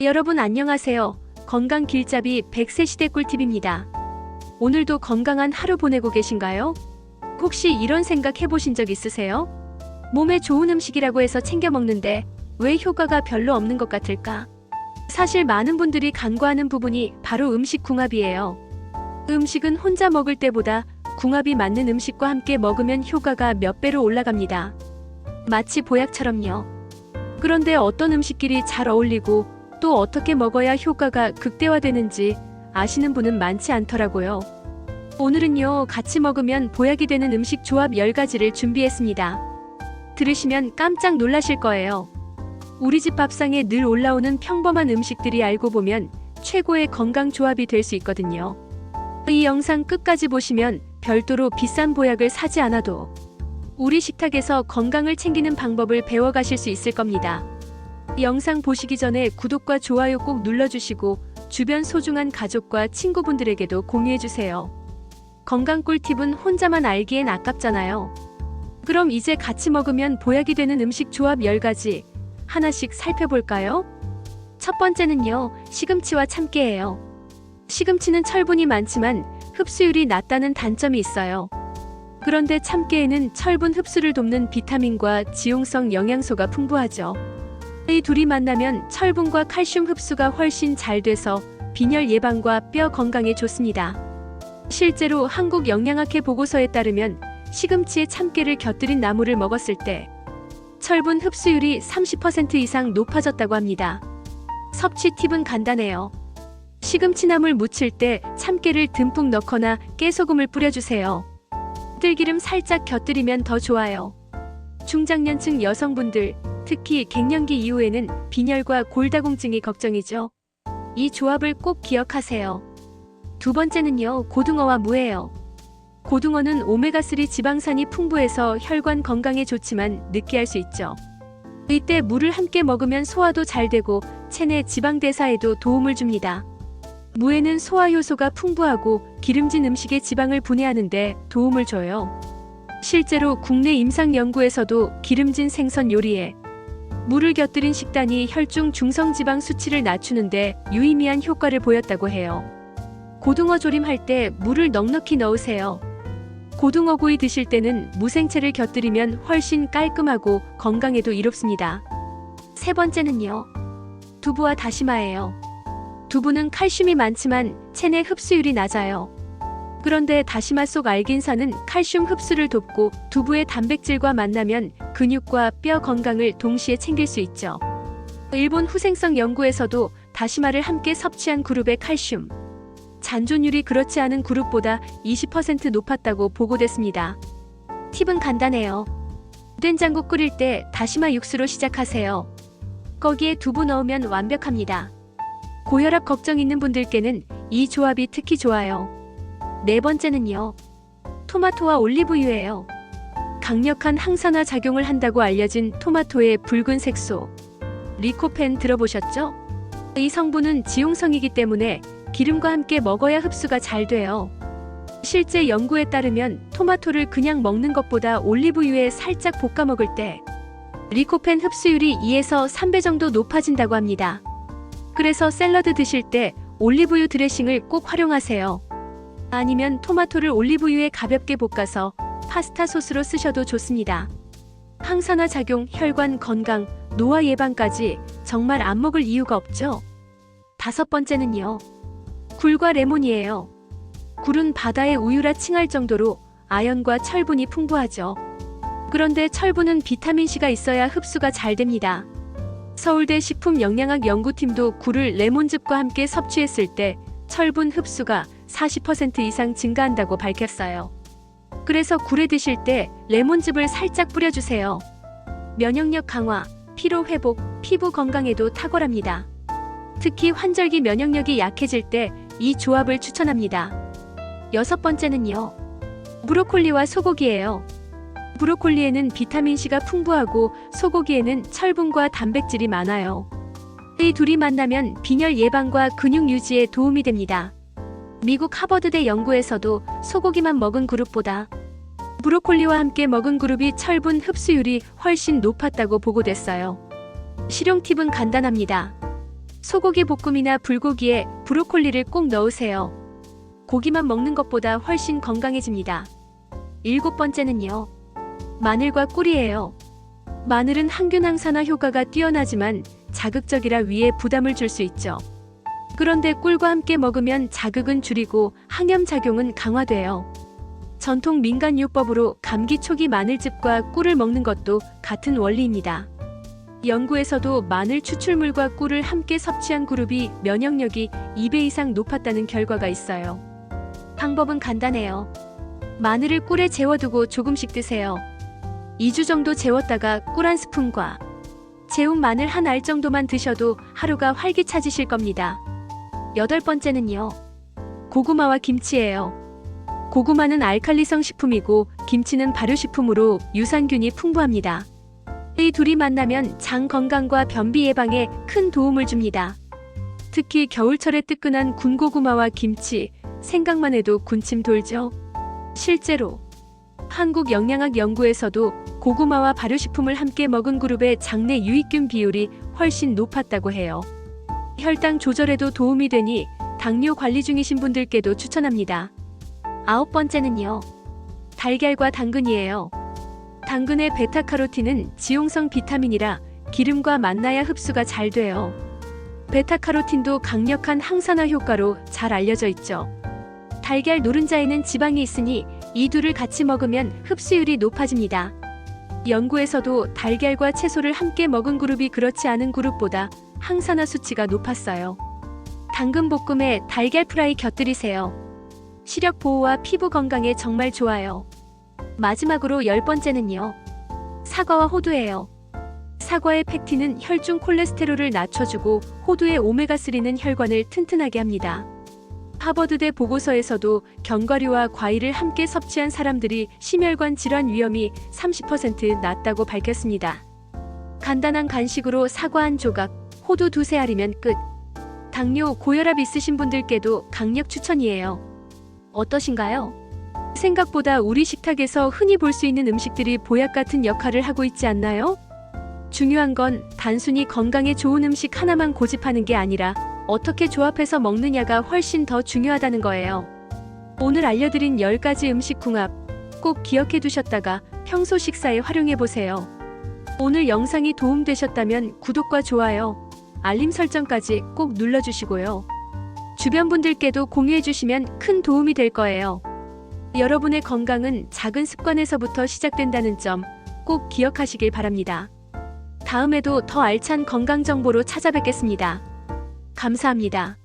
여러분 안녕하세요. 건강 길잡이 100세 시대 꿀팁입니다. 오늘도 건강한 하루 보내고 계신가요? 혹시 이런 생각 해보신 적 있으세요? 몸에 좋은 음식이라고 해서 챙겨 먹는데 왜 효과가 별로 없는 것 같을까? 사실 많은 분들이 간과하는 부분이 바로 음식 궁합이에요. 음식은 혼자 먹을 때보다 궁합이 맞는 음식과 함께 먹으면 효과가 몇 배로 올라갑니다. 마치 보약처럼요. 그런데 어떤 음식끼리 잘 어울리고 또 어떻게 먹어야 효과가 극대화되는지 아시는 분은 많지 않더라고요. 오늘은요, 같이 먹으면 보약이 되는 음식 조합 10가지를 준비했습니다. 들으시면 깜짝 놀라실 거예요. 우리 집 밥상에 늘 올라오는 평범한 음식들이 알고 보면 최고의 건강 조합이 될 수 있거든요. 이 영상 끝까지 보시면 별도로 비싼 보약을 사지 않아도 우리 식탁에서 건강을 챙기는 방법을 배워가실 수 있을 겁니다. 영상 보시기 전에 구독과 좋아요 꼭 눌러주시고 주변 소중한 가족과 친구분들에게도 공유해주세요. 건강 꿀팁은 혼자만 알기엔 아깝잖아요. 그럼 이제 같이 먹으면 보약이 되는 음식 조합 10가지 하나씩 살펴볼까요? 첫 번째는요, 시금치와 참깨예요. 시금치는 철분이 많지만 흡수율이 낮다는 단점이 있어요. 그런데 참깨에는 철분 흡수를 돕는 비타민과 지용성 영양소가 풍부하죠. 이 둘이 만나면 철분과 칼슘 흡수가 훨씬 잘 돼서 빈혈 예방과 뼈 건강에 좋습니다. 실제로 한국영양학회 보고서에 따르면 시금치에 참깨를 곁들인 나물을 먹었을 때 철분 흡수율이 30% 이상 높아졌다고 합니다. 섭취 팁은 간단해요. 시금치나물 무칠 때 참깨를 듬뿍 넣거나 깨소금을 뿌려주세요. 들기름 살짝 곁들이면 더 좋아요. 중장년층 여성분들, 특히 갱년기 이후에는 빈혈과 골다공증이 걱정이죠. 이 조합을 꼭 기억하세요. 두 번째는요, 고등어와 무예요. 고등어는 오메가3 지방산이 풍부해서 혈관 건강에 좋지만 느끼할 수 있죠. 이때 무를 함께 먹으면 소화도 잘 되고 체내 지방 대사에도 도움을 줍니다. 무에는 소화 효소가 풍부하고 기름진 음식의 지방을 분해하는 데 도움을 줘요. 실제로 국내 임상 연구에서도 기름진 생선 요리에 무를 곁들인 식단이 혈중 중성지방 수치를 낮추는데 유의미한 효과를 보였다고 해요. 고등어 조림할 때 무를 넉넉히 넣으세요. 고등어구이 드실 때는 무생채를 곁들이면 훨씬 깔끔하고 건강에도 이롭습니다. 세 번째는요, 두부와 다시마예요. 두부는 칼슘이 많지만 체내 흡수율이 낮아요. 그런데 다시마 속 알긴산은 칼슘 흡수를 돕고 두부의 단백질과 만나면 근육과 뼈 건강을 동시에 챙길 수 있죠. 일본 후생성 연구에서도 다시마를 함께 섭취한 그룹의 칼슘 잔존율이 그렇지 않은 그룹보다 20% 높았다고 보고됐습니다. 팁은 간단해요. 된장국 끓일 때 다시마 육수로 시작하세요. 거기에 두부 넣으면 완벽합니다. 고혈압 걱정 있는 분들께는 이 조합이 특히 좋아요. 네 번째는요, 토마토와 올리브유예요. 강력한 항산화 작용을 한다고 알려진 토마토의 붉은 색소 리코펜 들어보셨죠? 이 성분은 지용성이기 때문에 기름과 함께 먹어야 흡수가 잘 돼요. 실제 연구에 따르면 토마토를 그냥 먹는 것보다 올리브유에 살짝 볶아 먹을 때 리코펜 흡수율이 2에서 3배 정도 높아진다고 합니다. 그래서 샐러드 드실 때 올리브유 드레싱을 꼭 활용하세요. 아니면 토마토를 올리브유에 가볍게 볶아서 파스타 소스로 쓰셔도 좋습니다. 항산화 작용, 혈관 건강, 노화 예방까지 정말 안 먹을 이유가 없죠. 다섯 번째는요, 굴과 레몬이에요. 굴은 바다의 우유라 칭할 정도로 아연과 철분이 풍부하죠. 그런데 철분은 비타민C가 있어야 흡수가 잘 됩니다. 서울대 식품영양학 연구팀도 굴을 레몬즙과 함께 섭취했을 때 철분 흡수가 40% 이상 증가한다고 밝혔어요. 그래서 굴에 드실 때 레몬즙을 살짝 뿌려주세요. 면역력 강화, 피로 회복, 피부 건강에도 탁월합니다. 특히 환절기 면역력이 약해질 때 이 조합을 추천합니다. 여섯 번째는요, 브로콜리와 소고기예요. 브로콜리에는 비타민C가 풍부하고 소고기에는 철분과 단백질이 많아요. 이 둘이 만나면 빈혈 예방과 근육 유지에 도움이 됩니다. 미국 하버드대 연구에서도 소고기만 먹은 그룹보다 브로콜리와 함께 먹은 그룹이 철분 흡수율이 훨씬 높았다고 보고됐어요. 실용 팁은 간단합니다. 소고기 볶음이나 불고기에 브로콜리를 꼭 넣으세요. 고기만 먹는 것보다 훨씬 건강해집니다. 7번째는요. 마늘과 꿀이에요. 마늘은 항균 항산화 효과가 뛰어나지만 자극적이라 위에 부담을 줄 수 있죠. 그런데 꿀과 함께 먹으면 자극은 줄이고 항염 작용은 강화돼요. 전통 민간요법으로 감기 초기 마늘즙과 꿀을 먹는 것도 같은 원리입니다. 연구에서도 마늘 추출물과 꿀을 함께 섭취한 그룹이 면역력이 2배 이상 높았다는 결과가 있어요. 방법은 간단해요. 마늘을 꿀에 재워두고 조금씩 드세요. 2주 정도 재웠다가 꿀 한 스푼과 재운 마늘 한 알 정도만 드셔도 하루가 활기차지실 겁니다. 8번째는요. 고구마와 김치예요. 고구마는 알칼리성 식품이고 김치는 발효식품으로 유산균이 풍부합니다. 이 둘이 만나면 장 건강과 변비 예방에 큰 도움을 줍니다. 특히 겨울철에 뜨끈한 군고구마와 김치, 생각만 해도 군침 돌죠. 실제로 한국영양학 연구에서도 고구마와 발효식품을 함께 먹은 그룹의 장내 유익균 비율이 훨씬 높았다고 해요. 혈당 조절에도 도움이 되니 당뇨 관리 중이신 분들께도 추천합니다. 9번째는요. 달걀과 당근이에요. 당근의 베타카로틴은 지용성 비타민이라 기름과 만나야 흡수가 잘 돼요. 베타카로틴도 강력한 항산화 효과로 잘 알려져 있죠. 달걀 노른자에는 지방이 있으니 이 둘을 같이 먹으면 흡수율이 높아집니다. 연구에서도 달걀과 채소를 함께 먹은 그룹이 그렇지 않은 그룹보다 항산화 수치가 높았어요. 당근 볶음에 달걀 프라이 곁들이세요. 시력 보호와 피부 건강에 정말 좋아요. 마지막으로 10번째는요. 사과와 호두예요. 사과의 팩틴은 혈중 콜레스테롤을 낮춰주고 호두의 오메가3는 혈관을 튼튼하게 합니다. 하버드대 보고서에서도 견과류와 과일을 함께 섭취한 사람들이 심혈관 질환 위험이 30% 낮다고 밝혔습니다. 간단한 간식으로 사과 한 조각, 호두 두세 알이면 끝. 당뇨, 고혈압 있으신 분들께도 강력 추천이에요. 어떠신가요? 생각보다 우리 식탁에서 흔히 볼 수 있는 음식들이 보약 같은 역할을 하고 있지 않나요? 중요한 건 단순히 건강에 좋은 음식 하나만 고집하는 게 아니라 어떻게 조합해서 먹느냐가 훨씬 더 중요하다는 거예요. 오늘 알려드린 10가지 음식 궁합 꼭 기억해 두셨다가 평소 식사에 활용해 보세요. 오늘 영상이 도움되셨다면 구독과 좋아요, 알림 설정까지 꼭 눌러주시고요. 주변 분들께도 공유해 주시면 큰 도움이 될 거예요. 여러분의 건강은 작은 습관에서부터 시작된다는 점 꼭 기억하시길 바랍니다. 다음에도 더 알찬 건강 정보로 찾아뵙겠습니다. 감사합니다.